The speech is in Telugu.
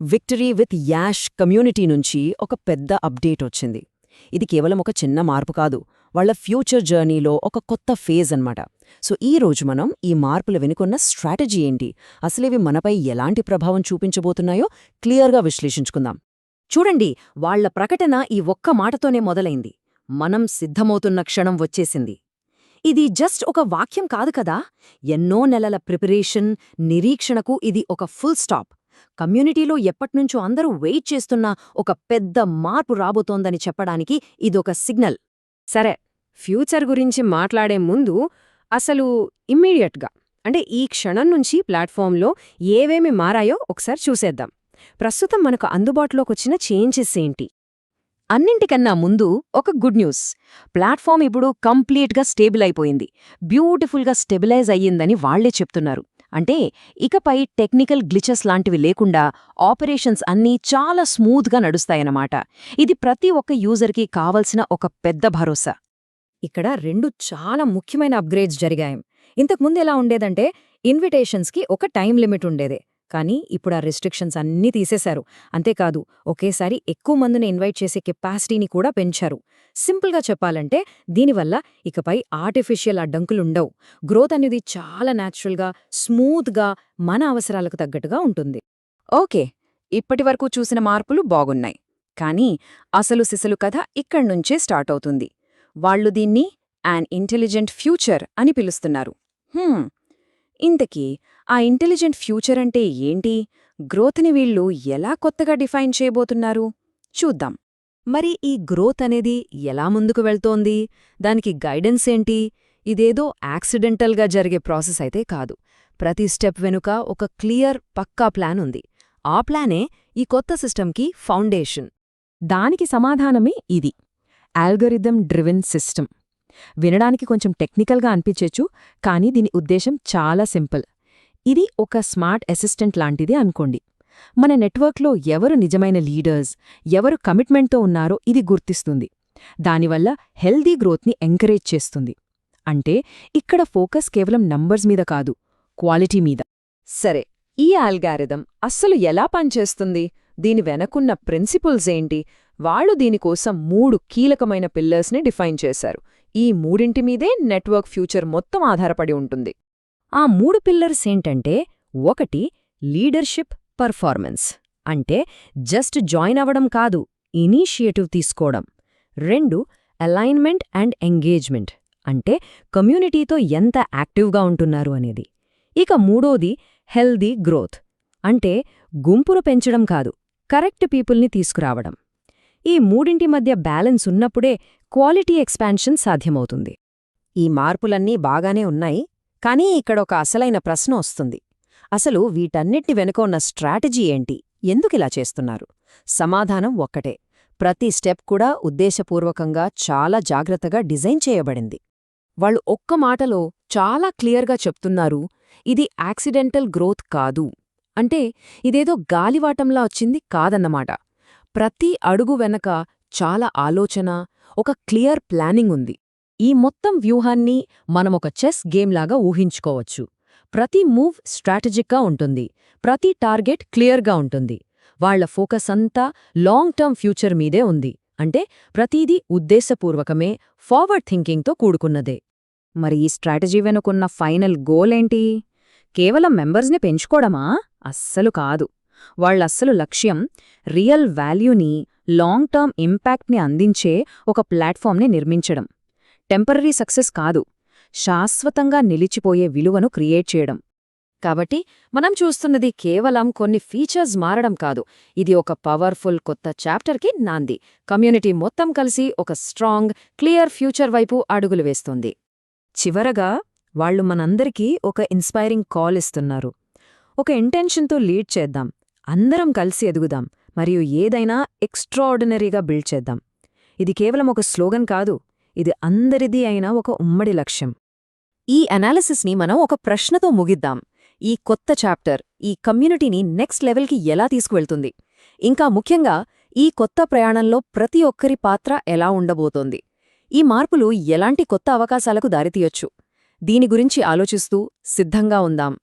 విక్టరీ విత్ యాష్ కమ్యూనిటీ నుంచి ఒక పెద్ద అప్డేట్ వచ్చింది. ఇది కేవలం ఒక చిన్న మార్పు కాదు, వాళ్ళ ఫ్యూచర్ జర్నీలో ఒక కొత్త ఫేజ్ అన్నమాట. సో ఈ రోజు మనం ఈ మార్పుల వెనుకున్న స్ట్రాటజీ ఏంటి, అసలివి మనపై ఎలాంటి ప్రభావం చూపించబోతున్నాయో క్లియర్గా విశ్లేషించుకుందాం. చూడండి, వాళ్ల ప్రకటన ఈ ఒక్క మాటతోనే మొదలైంది. మనం సిద్ధమవుతున్న క్షణం వచ్చేసింది. ఇది జస్ట్ ఒక వాక్యం కాదు కదా, ఎన్నో నెలల ప్రిపరేషన్, నిరీక్షణకు ఇది ఒక ఫుల్ స్టాప్. కమ్యూనిటీలో ఎప్పట్నుంచో అందరూ వెయిట్ చేస్తున్న ఒక పెద్ద మార్పు రాబోతోందని చెప్పడానికి ఇదొక సిగ్నల్. సరే, ఫ్యూచర్ గురించి మాట్లాడే ముందు అసలు ఇమ్మీడియట్గా అంటే ఈ క్షణం నుంచి ప్లాట్ఫామ్లో ఏవేమి మారాయో ఒకసారి చూసేద్దాం. ప్రస్తుతం మనకు అందుబాటులోకొచ్చిన చేంజెస్ ఏంటి? అన్నింటికన్నా ముందు ఒక గుడ్ న్యూస్. ప్లాట్ఫామ్ ఇప్పుడు కంప్లీట్గా స్టేబుల్ అయిపోయింది, బ్యూటిఫుల్గా స్టెబిలైజ్ అయ్యిందని వాళ్లే చెప్తున్నారు. అంటే ఇకపై టెక్నికల్ గ్లిచెస్ లాంటివి లేకుండా ఆపరేషన్స్ అన్నీ చాలా స్మూత్గా నడుస్తాయన్నమాట. ఇది ప్రతి ఒక్క యూజర్కి కావలసిన ఒక పెద్ద భరోసా. ఇక్కడ రెండు చాలా ముఖ్యమైన అప్గ్రేడ్స్ జరిగాయి. ఇంతకుముందు ఎలా ఉండేదంటే ఇన్విటేషన్స్కి ఒక టైం లిమిట్ ఉండేదే, కానీ ఇప్పుడు ఆ రెస్ట్రిక్షన్స్ అన్నీ తీసేశారు. అంతేకాదు, ఒకేసారి ఎక్కువ మందిని ఇన్వైట్ చేసే కెపాసిటీని కూడా పెంచారు. సింపుల్గా చెప్పాలంటే దీనివల్ల ఇకపై ఆర్టిఫిషియల్ అడ్డంకులుండవు. గ్రోత్ అనేది చాలా న్యాచురల్గా, స్మూత్గా, మన అవసరాలకు తగ్గట్టుగా ఉంటుంది. ఓకే, ఇప్పటివరకు చూసిన మార్పులు బాగున్నాయి, కానీ అసలు సిసలు కథ ఇక్కడ్నుంచే స్టార్ట్ అవుతుంది. వాళ్లు దీన్ని యాన్ ఇంటెలిజెంట్ ఫ్యూచర్ అని పిలుస్తున్నారు. ఇంతకీ ఆ ఇంటెలిజెంట్ ఫ్యూచర్ అంటే ఏంటి? గ్రోత్ని వీళ్ళు ఎలా కొత్తగా డిఫైన్ చేయబోతున్నారు? చూద్దాం. మరి ఈ గ్రోత్ అనేది ఎలా ముందుకు వెళ్తోంది? దానికి గైడెన్స్ ఏంటి? ఇదేదో యాక్సిడెంటల్గా జరిగే ప్రాసెస్ అయితే కాదు. ప్రతి స్టెప్ వెనుక ఒక క్లియర్, పక్కా ప్లాన్ ఉంది. ఆ ప్లానే ఈ కొత్త సిస్టమ్కి ఫౌండేషన్. దానికి సమాధానమే ఇది, ఆల్గోరిథమ్ డ్రివెన్ సిస్టమ్. వినడానికి కొంచెం టెక్నికల్గా అనిపించచ్చు, కానీ దీని ఉద్దేశం చాలా సింపుల్. ఇది ఒక స్మార్ట్ అసిస్టెంట్ లాంటిది అనుకోండి. మన నెట్వర్క్లో ఎవరు నిజమైన లీడర్స్, ఎవరు కమిట్మెంట్తో ఉన్నారో ఇది గుర్తిస్తుంది. దానివల్ల హెల్దీ గ్రోత్ని ఎంకరేజ్ చేస్తుంది. అంటే ఇక్కడ ఫోకస్ కేవలం నంబర్స్ మీద కాదు, క్వాలిటీ మీద. సరే, ఈ ఆల్గారిథం అస్సలు ఎలా పనిచేస్తుంది? దీని వెనకున్న ప్రిన్సిపుల్స్ ఏంటి? వాళ్ళు దీనికోసం 3 కీలకమైన పిల్లర్స్ని డిఫైన్ చేశారు. ఈ మూడింటి మీదే నెట్వర్క్ ఫ్యూచర్ మొత్తం ఆధారపడి ఉంటుంది. ఆ 3 పిల్లర్స్ ఏంటంటే, 1 లీడర్షిప్ పర్ఫార్మెన్స్, అంటే జస్ట్ జాయిన్ అవ్వడం కాదు, ఇనీషియేటివ్ తీసుకోవడం. 2 అలైన్మెంట్ అండ్ ఎంగేజ్మెంట్, అంటే కమ్యూనిటీతో ఎంత యాక్టివ్గా ఉంటున్నారు అనేది. ఇక 3ది హెల్దీ గ్రోత్, అంటే గుంపును పెంచడం కాదు, కరెక్ట్ పీపుల్ని తీసుకురావడం. ఈ మూడింటి మధ్య బ్యాలెన్స్ ఉన్నప్పుడే క్వాలిటీ ఎక్స్పాన్షన్ సాధ్యమవుతుంది. ఈ మార్పులన్నీ బాగానే ఉన్నాయి, కానీ ఇక్కడొక అసలైన ప్రశ్న వస్తుంది. అసలు వీటన్నిటి వెనుక ఉన్న స్ట్రాటజీ ఏంటి? ఎందుకిలా చేస్తున్నారు? సమాధానం ఒక్కటే, ప్రతి స్టెప్ కూడా ఉద్దేశపూర్వకంగా చాలా జాగ్రత్తగా డిజైన్ చేయబడింది. వాళ్ళు ఒక్క మాటలో చాలా క్లియర్గా చెప్తున్నారు, ఇది యాక్సిడెంటల్ గ్రోత్ కాదు. అంటే ఇదేదో గాలివాటంలా వచ్చింది కాదన్నమాట. ప్రతి అడుగు వెనక చాలా ఆలోచన, ఒక క్లియర్ ప్లానింగ్ ఉంది. ఈ మొత్తం వ్యూహాన్ని మనమొక చెస్ గేమ్లాగా ఊహించుకోవచ్చు. ప్రతి మూవ్ స్ట్రాటజిక్గా ఉంటుంది, ప్రతి టార్గెట్ క్లియర్గా ఉంటుంది. వాళ్ల ఫోకస్ అంతా లాంగ్ టర్మ్ ఫ్యూచర్ మీదే ఉంది. అంటే ప్రతీదీ ఉద్దేశపూర్వకమే, ఫార్వర్డ్ థింకింగ్తో కూడుకున్నదే. మరి ఈ స్ట్రాటజీ వెనుకున్న ఫైనల్ గోల్ ఏంటి? కేవలం మెంబర్స్ని పెంచుకోవడమా? అస్సలు కాదు. వాళ్లస్సలు లక్ష్యం రియల్ వాల్యూని, లాంగ్ టర్మ్ ఇంపాక్ట్ని అందించే ఒక ప్లాట్ఫామ్ని నిర్మించడం. టెంపరరీ సక్సెస్ కాదు, శాశ్వతంగా నిలిచిపోయే విలువను క్రియేట్ చేయడం. కాబట్టి మనం చూస్తున్నది కేవలం కొన్ని ఫీచర్స్ మారడం కాదు, ఇది ఒక పవర్ఫుల్ కొత్త చాప్టర్కి నాంది. కమ్యూనిటీ మొత్తం కలిసి ఒక స్ట్రాంగ్, క్లియర్ ఫ్యూచర్ వైపు అడుగులు వేస్తుంది. చివరగా వాళ్లు మనందరికీ ఒక ఇన్స్పైరింగ్ కాల్ ఇస్తున్నారు. ఒక ఇంటెన్షన్తో లీడ్ చేద్దాం, అందరం కలిసి ఎదుగుదాం, మరియు ఏదైనా ఎక్స్ట్రాఆర్డినరీగా బిల్డ్ చేద్దాం. ఇది కేవలం ఒక స్లోగన్ కాదు, ఇది అందరిదీ అయిన ఒక ఉమ్మడి లక్ష్యం. ఈ అనాలిసిస్ని మనం ఒక ప్రశ్నతో ముగిద్దాం. ఈ కొత్త చాప్టర్ ఈ కమ్యూనిటీని నెక్స్ట్ లెవెల్కి ఎలా తీసుకువెళ్తుంది? ఇంకా ముఖ్యంగా ఈ కొత్త ప్రయాణంలో ప్రతి ఒక్కరి పాత్ర ఎలా ఉండబోతోంది? ఈ మార్పులు ఎలాంటి కొత్త అవకాశాలకు దారితీయొచ్చు? దీని గురించి ఆలోచిస్తూ సిద్ధంగా ఉందాం.